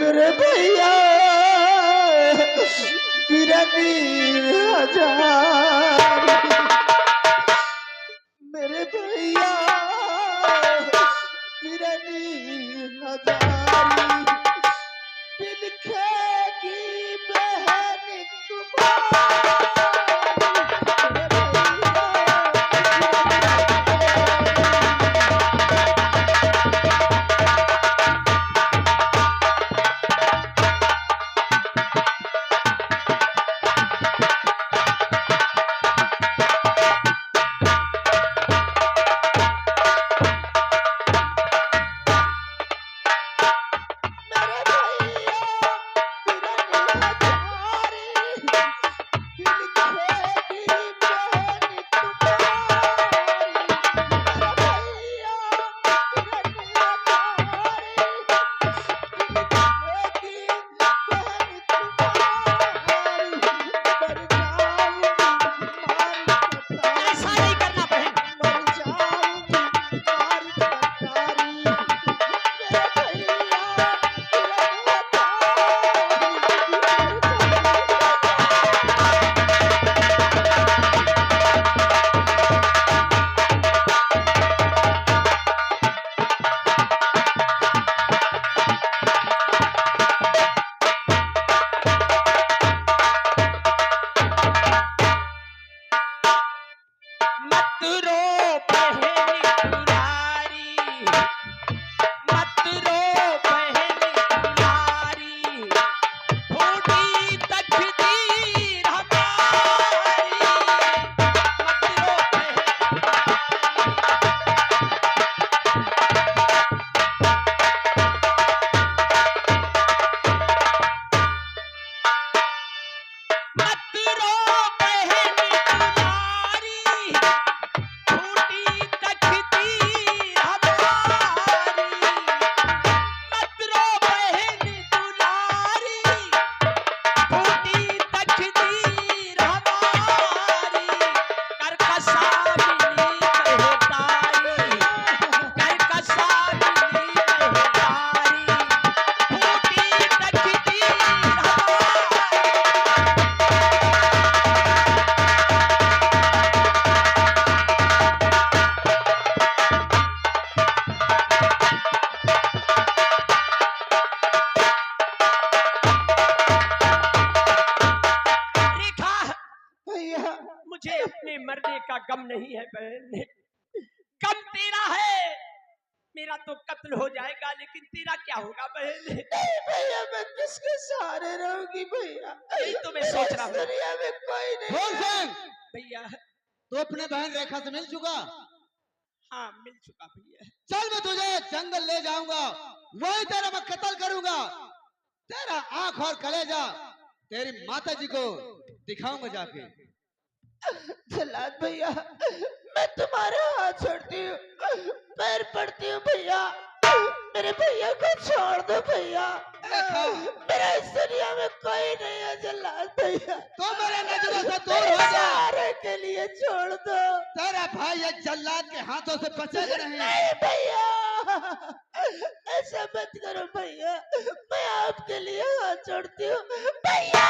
मेरे भैया बिरनी हजार, मेरे भैया बिरनी हजार, दिल खेगी बहन तुम्हारी। मरने का गम नहीं है बहन, गम तेरा है। मेरा तो कत्ल हो जाएगा लेकिन तेरा क्या होगा बहन? नहीं भैया, मैं किसके सहारे रहूंगी भैया? यही तो मैं सोच रहा हूँ। दुनिया में कोई नहीं। भैया तो अपने बहन रेखा से मिल चुका? हाँ मिल चुका भैया। चल मैं तुझे जंगल ले जाऊंगा, वही तेरा मैं कत्ल करूंगा। तेरा आंख और कलेजा तेरी माता जी को दिखाऊंगा जाके। जल्लाद भैया, मैं तुम्हारे हाथ छोड़ती हूँ, पैर पड़ती हूँ भैया, मेरे भैया को छोड़ दो भैया। मेरा इस दुनिया में कोई नहीं है जल्लाद भैया, तो मेरे नजरों से दूर हो जा। सहारे के लिए छोड़ दो। तेरा भाई एक जल्लाद के हाथों से बचेगा नहीं। नहीं भैया, ऐसा मत करो भैया, मैं आपके लिए हाथ जोड़ती हूँ भैया।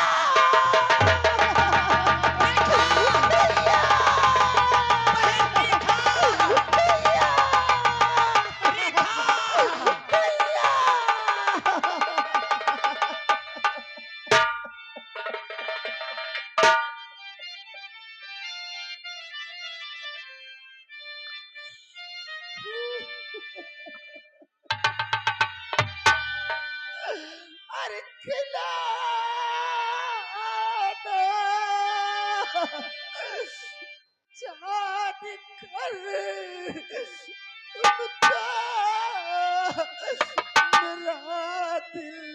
अरे खिला चाँद कर मेरा दिल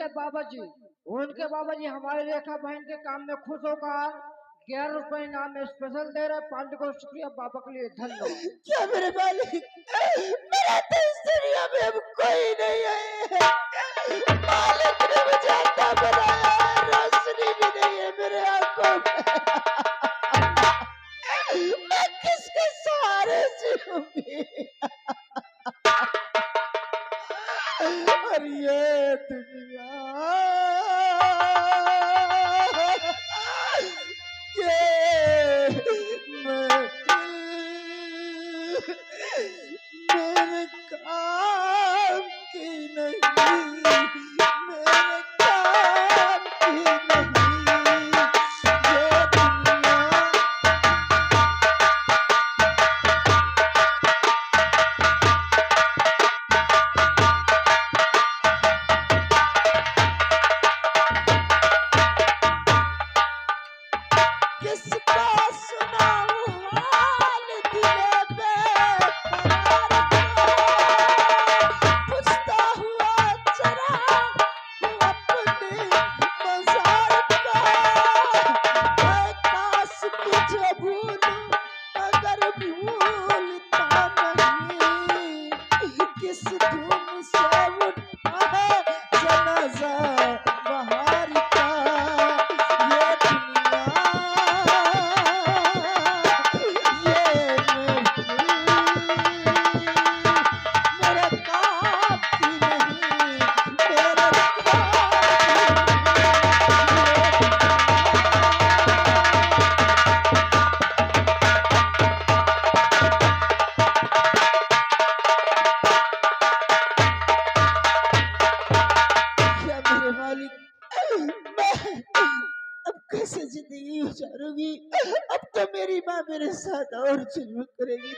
उनके बाबा जी हमारे रेखा बहन के काम में खुश होकर 11 रुपए इनाम में स्पेशल दे रहे। पार्टी को शुक्रिया, बाबा के लिए धन्यवाद। क्या मेरे मालिक, मेरा तो इस दुनिया में अब कोई नहीं है। मालिक ने मुझे अंधा बनाया, रोशनी भी नहीं है मेरे आंखों में। मैं किसके सहारे जीऊंगी? और ये दुनिया मेरे काम की नहीं, मेरे काम की नहीं, ये दुनिया। किसका सुनाऊं हाल दिले बेकरार को, पूछता हुआ चला हूँ अपनी मज़ार को। मैं काश तुझे भूलूं मगर भूलता नहीं, किस धुन से उठा है जनाज़ा बहार का। ये दुनिया, मेरे काम की नहीं, मेरे क्या मेरे मालिक, मैं अब कैसे जिंदगी गुजारूंगी? अब तो मेरी माँ मेरे साथ और जुल्म करेगी।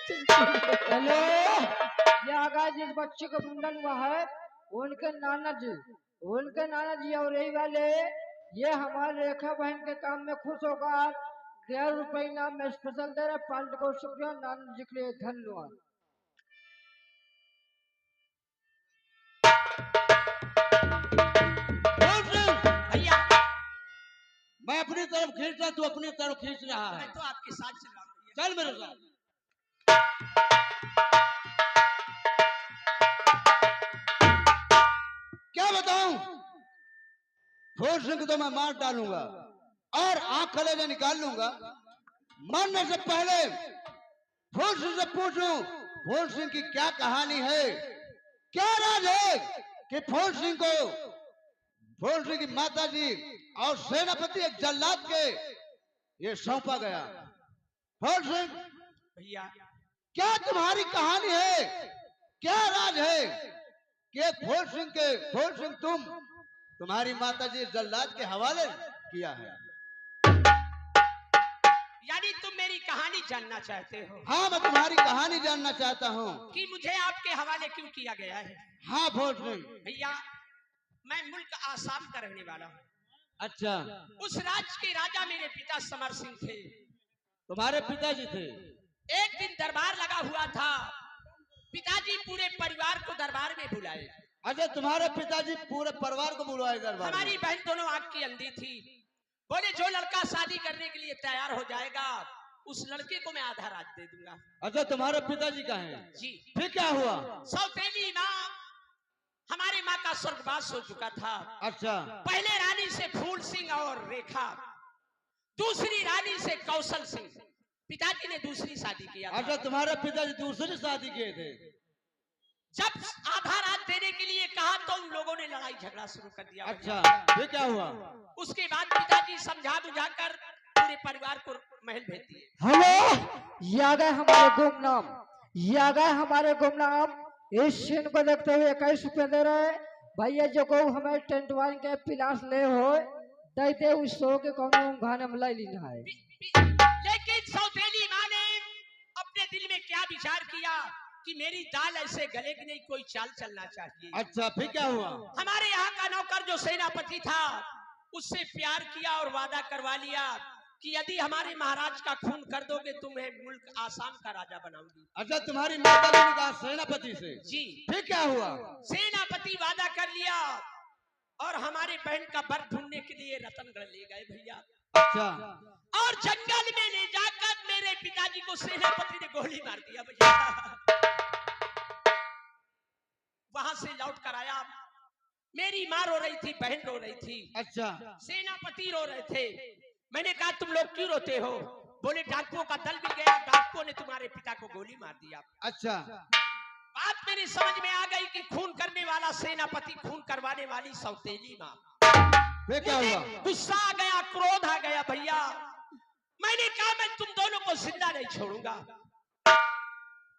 हेलो, ये आगा जिस बच्चे को मुंडन हुआ है उनके नाना जी और यही वाले ये हमारे रेखा बहन के काम में खुश होकर 11 रुपए इनाम में स्पेशल दे रहे। पार्टी को शुक्रिया, नाना जी के लिए धन्यवाद। भैया मैं अपनी तरफ खींच रहा, तू अपनी तरफ खींच रहा है। मैं तो आपके साथ चल रहा हूँ भैया। चल मेरे साथ। क्या बताऊं? फोर सिंह को तो मैं मार डालूंगा और आंख कलेजा निकाल लूंगा। मरने से पहले फोर सिंह से पूछूं फोर सिंह की क्या कहानी है, क्या राज है कि फोर सिंह की माता जी और सेनापति एक जल्लाद के ये सौंपा गया। फोर सिंह, भैया क्या तुम्हारी कहानी है, क्या राज है कि फोर सिंह तुम्हारी माता जी जल्लाद के हवाले किया है? यानी तुम मेरी कहानी जानना चाहते हो? हाँ, मैं तुम्हारी कहानी जानना चाहता हूँ कि मुझे आपके हवाले क्यों किया गया है। हाँ फोर सिंह। भैया मैं मुल्क आसाम का रहने वाला हूँ। अच्छा, उस राज्य के राजा मेरे पिता समर सिंह थे। तुम्हारे पिताजी थे? एक दिन दरबार लगा हुआ था, पिताजी पूरे परिवार को दरबार में बुलाए। अच्छा, तुम्हारे पिताजी पूरे परिवार को बुलवाए दरबार में? हमारी बहन दोनों आग की अंधी थी। बोले जो लड़का शादी करने के लिए तैयार हो जाएगा उस लड़के को मैं आधा राज दे दूंगा। अच्छा, तुम्हारे पिताजी का है? जी। फिर क्या हुआ? सौतेली माँ, हमारी माँ का स्वर्गवास हो चुका था। अच्छा, पहले रानी से फूल सिंह और रेखा, दूसरी रानी से कौशल सिंह। पिताजी ने दूसरी शादी किया था। अच्छा, तुम्हारे पिताजी दूसरी शादी किए थे? जब आधा रात देने के लिए कहा तो उन लोगों ने लड़ाई झगड़ा शुरू कर दिया। अच्छा, फिर क्या हुआ? उसके बाद पिताजी समझा बुझाकर पूरे परिवार को महल भेज दिए। हेलो, ये आ गए हमारे गुमनाम। इस सीन को देखते हुए 21 रुपए दे रहे। भैया जो को हमें टेंट वाइन के पिलास ले हो देते उस शो के कौन गाने में लाई लेना है। लेकिन सौतेली माँ ने अपने दिल में क्या विचार किया कि मेरी दाल ऐसे गले की नहीं, कोई चाल चलना चाहिए। अच्छा, फिर क्या हुआ? हमारे यहाँ का नौकर जो सेनापति था उससे प्यार किया और वादा करवा लिया कि यदि हमारे महाराज का खून कर दोगे तुम्हें मुल्क आसाम का राजा बनाऊंगी। अच्छा, तुम्हारी माता ने कहा सेनापति से? जी। फिर क्या हुआ? सेनापति वादा कर लिया और हमारे बहन का बर ढूंढने के लिए रतनगढ़ ले गए भैया। अच्छा, और जंगल में ले जाकर मेरे पिताजी को सेनापति ने गोली मार दिया भैया। वहां से लौट कर आया, मेरी माँ रो रही थी, बहन रो रही थी, अच्छा, सेनापति रो रहे थे। मैंने कहा तुम लोग क्यों रोते हो? बोले डाकुओं का दल मिल गया, डाकुओं ने तुम्हारे पिता को गोली मार दिया। अच्छा, बात मेरी समझ में आ गई कि खून करने वाला सेनापति, खून करवाने वाली सौतेली माँ। फिर क्या हुआ? गुस्सा आ गया, क्रोध आ गया भैया। मैंने कहा मैं तुम दोनों को जिंदा नहीं छोड़ूंगा।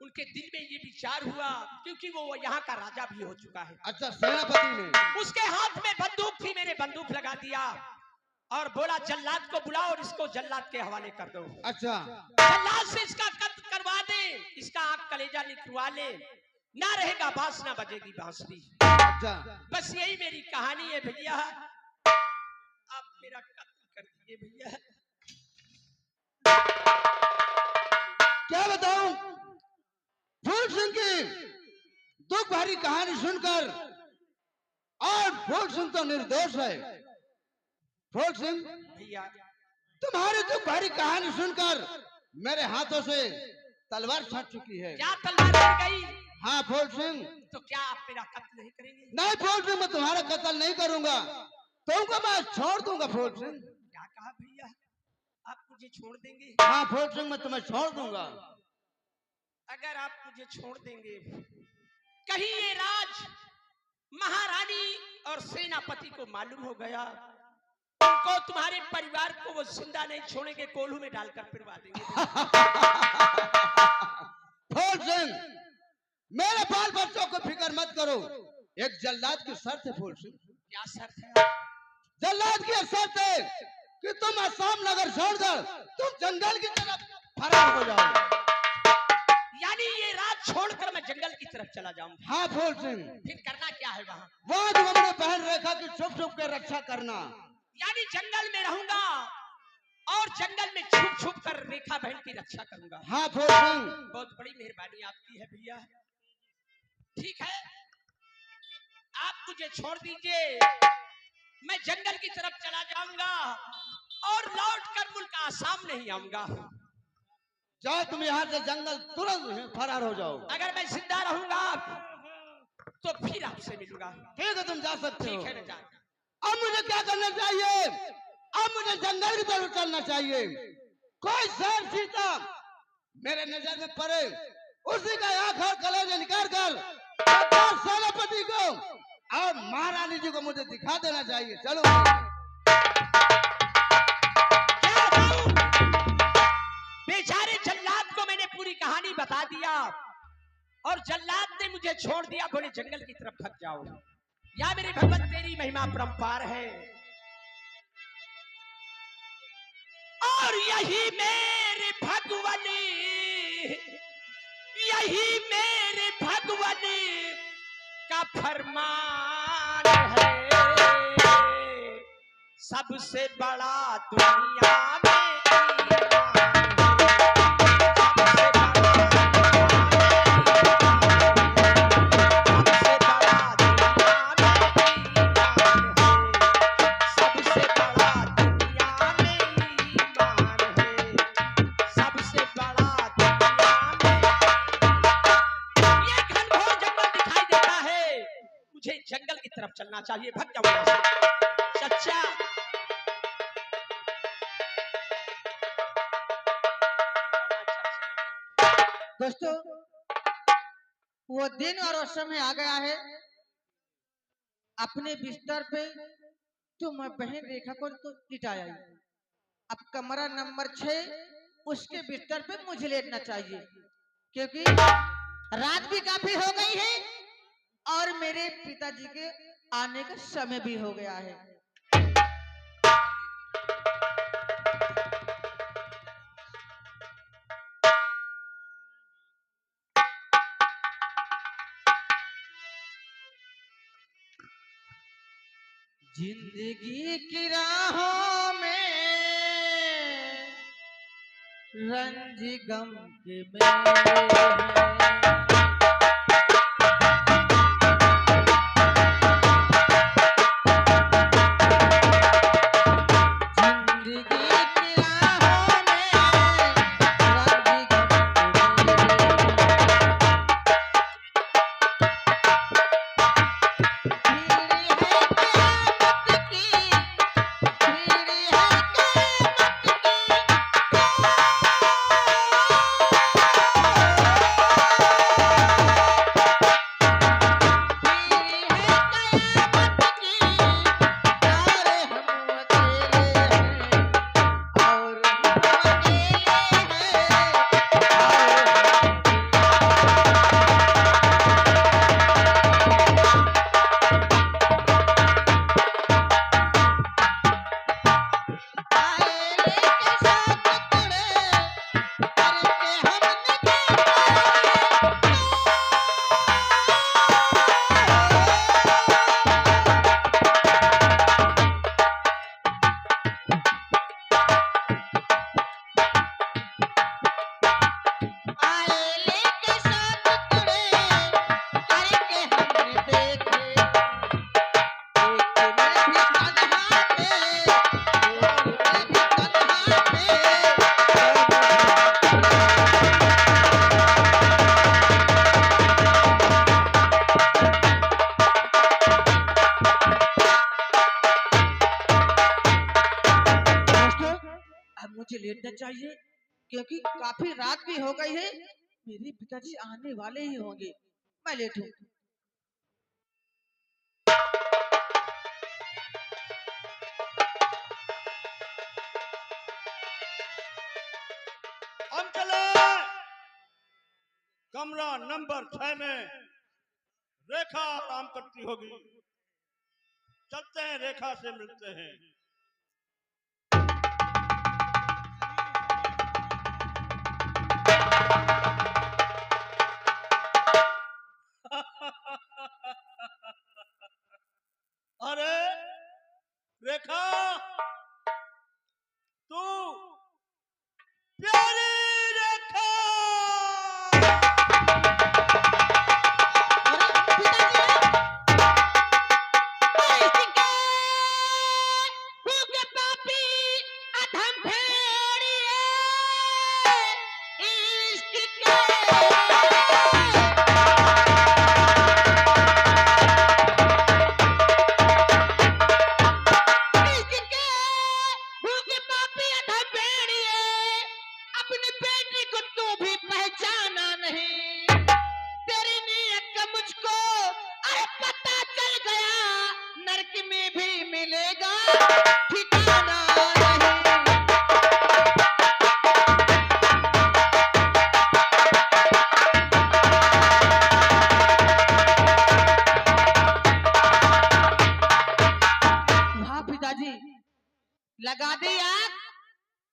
उनके दिल में ये विचार हुआ, क्योंकि वो यहाँ का राजा भी हो चुका है। अच्छा, सेनापति ने उसके हाथ में बंदूक थी, मैंने बंदूक लगा दिया और बोला जल्लाद को बुलाओ और इसको जल्लाद के हवाले कर दो। अच्छा, जल्लाद से इसका कत्ल करवा दे, इसका आंख कलेजा निकलवा ले, ना रहेगा बांस ना बजेगी बांसुरी। अच्छा, बस यही मेरी कहानी है भैया। आप मेरा कत्ल कर दीजिए भैया। क्या बताऊं? फूल सिंह की दुख भरी कहानी सुनकर, और फूल सिंह तो निर्दोष है। फूल सिंह, भैया तुम्हारी दुख भरी कहानी सुनकर मेरे हाथों से तलवार छट चुकी है। क्या तलवार लग गई? हाँ फूल सिंह, तो क्या आप मेरा कत्ल नहीं करेंगे? नहीं फूल सिंह, मैं तुम्हारा कत्ल नहीं करूंगा, तुमको मैं छोड़ दूंगा फूल सिंह। क्या कहा भैया? आप मुझे छोड़ देंगे? हाँ फूल सिंह, मैं तुम्हें छोड़ दूंगा। अगर आप मुझे छोड़ देंगे, कहीं ये राज महारानी और सेनापति को मालूम हो गया, उनको, तुम्हारे परिवार को वो जिंदा नहीं छोड़ेंगे, कोल्हू में डालकर फिरवा देंगे। फूल सिंह, मेरे बाल बच्चों को फिक्र मत करो, एक जल्लाद की शर्त है फूल सिंह। क्या शर्त है? जल्लाद की शर्त है कि तुम असम नगर छोड़कर तुम जंगल की तरफ फरार हो जाओ। यानी ये रात छोड़कर मैं जंगल की तरफ चला जाऊंगा। हाँ फूल सिंह, फिर करना क्या है वहाँ? वहाँ तुम अपने बहन रेखा की छुप छुप के रक्षा करना। यानी जंगल में रहूंगा और जंगल में छुप छुप कर रेखा बहन की रक्षा करूंगा। हाँ फूल सिंह, बहुत बड़ी मेहरबानी आपकी है भैया। ठीक है, आप मुझे छोड़ दीजिए, मैं जंगल की तरफ चला जाऊंगा और लौट कर मुल्क आसाम नहीं आऊंगा। जाओ तुम यहाँ से जंगल तुरंत फरार हो जाओ। अगर मैं जिंदा रहूंगा तो फिर आपसे मिलूंगा। ठीक है, तुम जा सकते हो। ठीक है, मैं जा। अब मुझे क्या करना चाहिए? अब मुझे जंगल की तरफ चलना चाहिए। कोई शेर चीता मेरे नजर में पड़े, उसी का आंख और कलेजा निकाल कर सेनापति को और महारानी जी को मुझे दिखा देना चाहिए। चलो बेचारे जल्लाद को मैंने पूरी कहानी बता दिया और जल्लाद ने मुझे छोड़ दिया, बोले जंगल की तरफ भाग जाओ। या मेरे भगवत तेरी महिमा परंपार है। और यही मेरे भगवानी, यही मेरे भगवानी का फरमान है। सबसे बड़ा दुनिया में जंगल की तरफ चलना चाहिए। भाग जाओ यहाँ से। सच्चा दोस्तों, वो दिन और वो समय आ गया है। अपने बिस्तर पे तुम बहन रेखा को तो लिटाया। अब कमरा नंबर 6 उसके बिस्तर पे मुझे लेटना चाहिए, क्योंकि रात भी काफी हो गई है और मेरे पिताजी के आने का समय भी हो गया है। जिंदगी की राहों में रंज गम के मेले हैं। क्योंकि काफी रात भी हो गई है, मेरे पिताजी आने वाले ही होंगे। मैं लेटूं। हम चले कमरा नंबर 6 में। रेखा आराम करती होगी, चलते हैं, रेखा से मिलते हैं। अरे रेखा, तू प्यारी रेखा।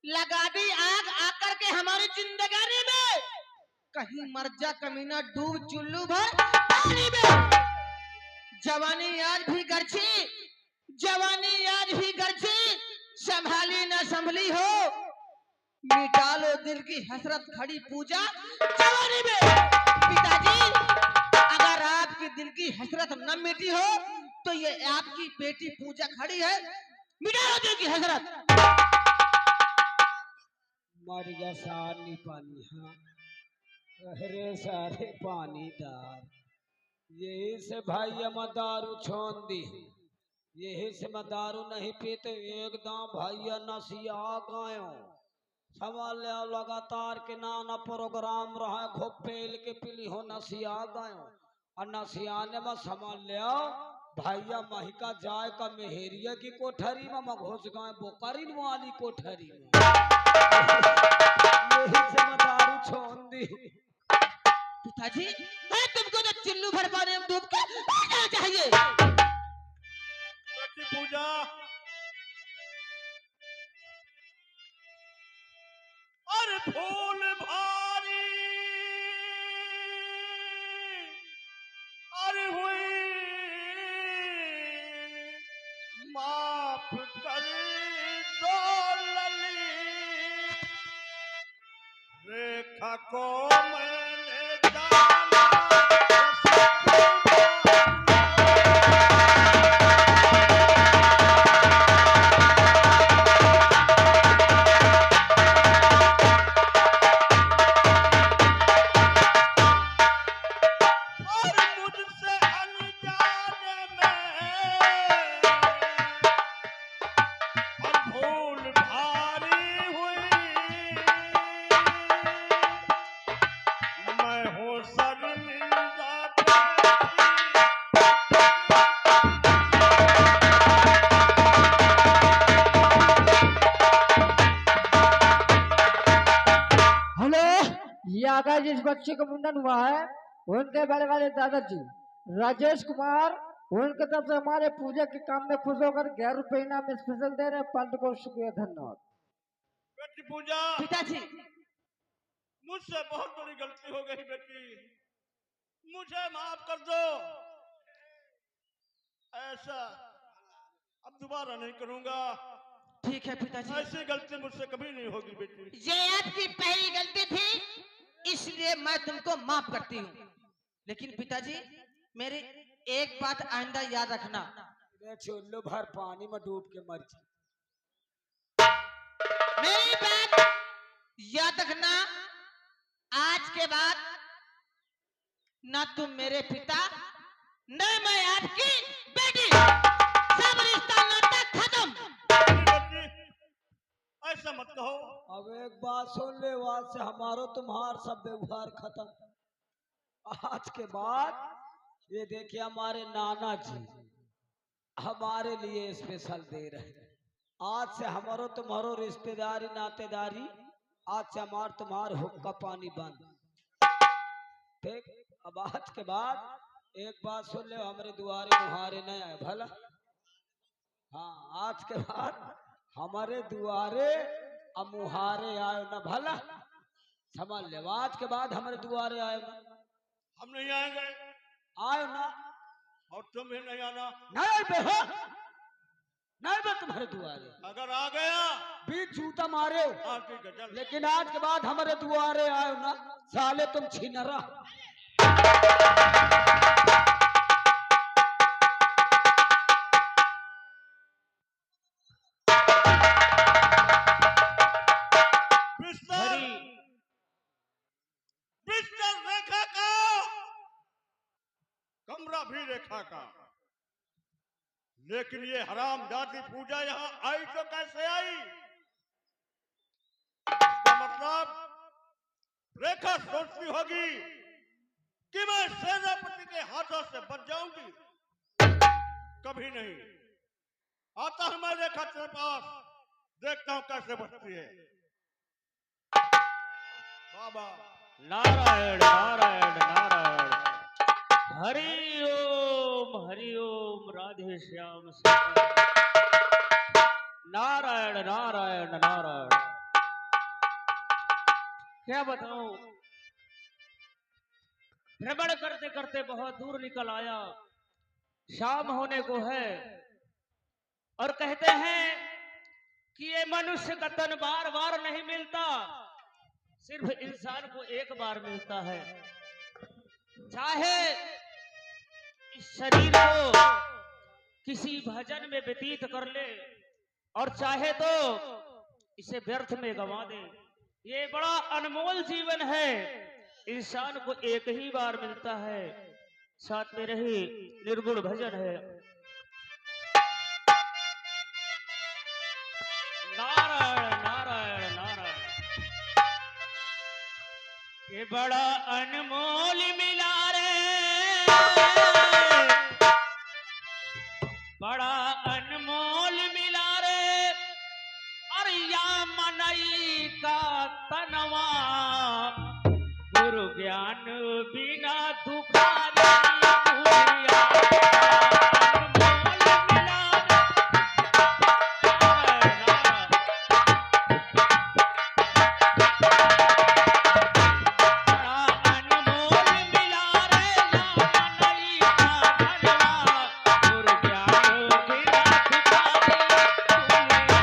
लगा दी आग आकर के हमारी जिंदगानी में। कहीं मर जा कमीना, डूब चुल्लू भर पानी में। जवानी आज भी गर्ची, जवानी आज भी गर्ची, संभाली न संभली हो, मिटा लो दिल की हसरत खड़ी पूजा जवानी में। पिताजी, अगर आपकी दिल की हसरत न मिटी हो तो ये आपकी बेटी पूजा खड़ी है, मिटा लो दिल की हसरत। मर गया सारी पानी। हाँ अरे सारे पानी दार, यही से भाई मैं दारू छोड़ दी, यही से मैं दारू नहीं पीते एकदम भैया नसिया गयो। समझ लिया लगातार के नाना प्रोग्राम रहा घोपेल के पीली हो नसिया गयो। और नसियाने में समझ लिया भैया महिका जाए का मेहरिया की कोठरी में मैं घुस गए बोकारिन वाली कोठरी में। यही से मैं दारू छोड़ दी। पिताजी, मैं तुमको तो चुल्लू भर पानी में डूब के मरना चाहिए। बेटी पूजा, और भूल भारी और हुई, माफ कर दो लली, रेखा को मैंने जाना जिस बच्चे का मुंडन हुआ है उनके बड़े वाले दादाजी राजेश कुमार, उनके तरफ से हमारे पूजा के काम में खुश होकर 11 रुपये इनाम में स्पेशल दे रहे हैं। पंत को शुक्रिया, धन्यवाद। बेटी पूजा, पिताजी, मुझसे बहुत बड़ी गलती हो गई बेटी, मुझे माफ कर दो। ऐसा अब दोबारा नहीं करूंगा। ठीक है पिताजी, ऐसी गलती मुझसे कभी नहीं होगी बेटी। ये आपकी पहली गलती थी, इसलिए मैं तुमको माफ करती हूँ। लेकिन पिताजी, मेरी एक बात आइंदा याद रखना। चुल्लू भर पानी में डूब के मर जा। मेरी बात याद रखना, आज के बाद ना तुम मेरे पिता न मैं आपकी बेटी, सब रिश्ता नाता खत्म। ऐसा मत कहो। अब एक बात सुन ले, वहां से हमारो तुम्हार सब व्यवहार खत्म। आज के बाद ये देखिए हमारे नाना जी हमारे लिए स्पेशल दे रहे हैं। आज से हमारो तुम्हारो रिश्तेदारी नातेदारी, आज से हमार तुम्हार हुक्का पानी बंद। ठीक, अब आज के बाद एक बात सुन ले, हमारे दुआरे मुहारे नहीं आए भला। हाँ, आज के बाद हमारे दुआरे अब मुहारे आयो ना भला, समझ ले। आज के बाद हमारे दुआरे आयो ना, हम नहीं आएंगे आयो ना, और तुम भी नहीं आना। नहीं बे हो, नहीं बे तुम्हारे दुआरे। अगर आ गया बीच जूता मारे हो, हाँ ठीक है चल। लेकिन आज के बाद हमारे दुआरे आयो ना, साले तुम छीनरा। बिस्तर बिस्तर रेखा का, कमरा भी रेखा का, लेकिन ये हराम जाति पूजा यहाँ आई तो कैसे आई? इसका मतलब रेखा सोचती होगी कि मैं सेनापति के हाथों से बच जाऊंगी। कभी नहीं। आता हूं मैं रेखा तेरे पास, देखता हूं कैसे बचती है। बाबा नारायण नारायण नारायण, हरि ओम राधे श्याम सीता। नारायण नारायण नारायण। क्या बताऊं, भ्रमण करते करते बहुत दूर निकल आया, शाम होने को है, और कहते हैं कि ये मनुष्य का तन बार बार नहीं मिलता, सिर्फ इंसान को एक बार मिलता है। चाहे इस शरीर को किसी भजन में व्यतीत कर ले, और चाहे तो इसे व्यर्थ में गंवा दे। ये बड़ा अनमोल जीवन है, इंसान को एक ही बार मिलता है, साथ में रही निर्गुण भजन है। नारायण नारायण नारायण। ये बड़ा अनमोल मिला रे, बड़ा अनमोल मिला रे, और या मनई का तनवा, गुरु ज्ञान बिना दुखारी दुनिया। अनमोल मिला रे, बड़ा अनमोल मिला रे, या मनई का तनवा, गुरु ज्ञान बिना दुखारी दुनिया।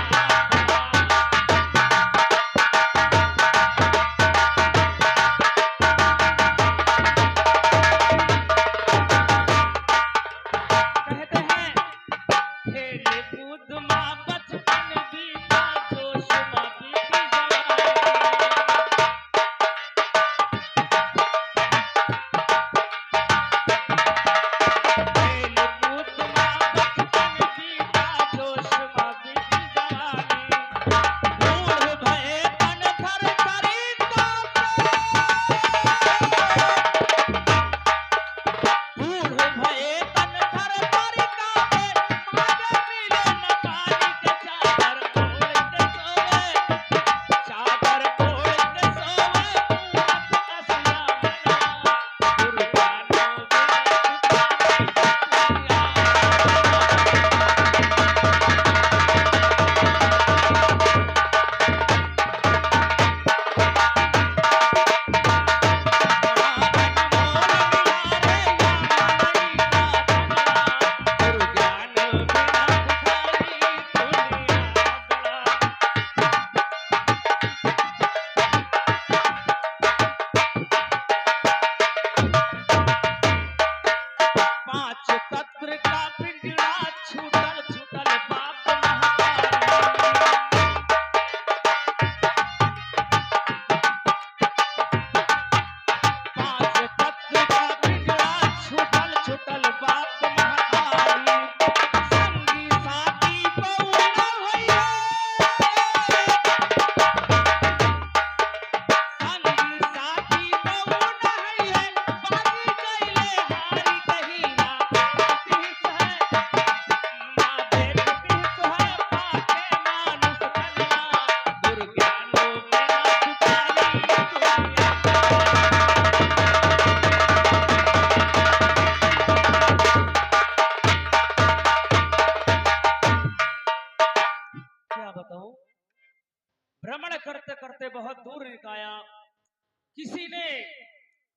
किसी ने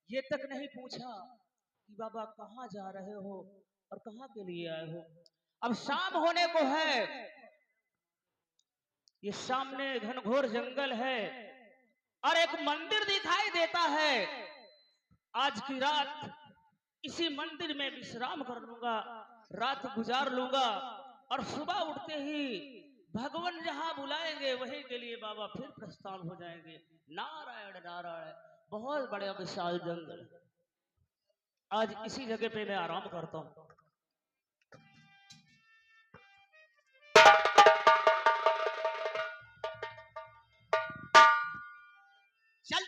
ये तक नहीं पूछा कि बाबा कहाँ जा रहे हो और कहाँ के लिए आए हो। अब शाम होने को है, ये सामने घनघोर जंगल है और एक मंदिर दिखाई देता है। आज की रात इसी मंदिर में विश्राम कर लूंगा, रात गुजार लूंगा और सुबह उठते ही भगवान जहां बुलाएंगे वहीं के लिए बाबा फिर प्रस्थान हो जाएंगे। नारायण नारायण। बहुत बड़ा विशाल जंगल, आज इसी जगह पे मैं आराम करता हूँ।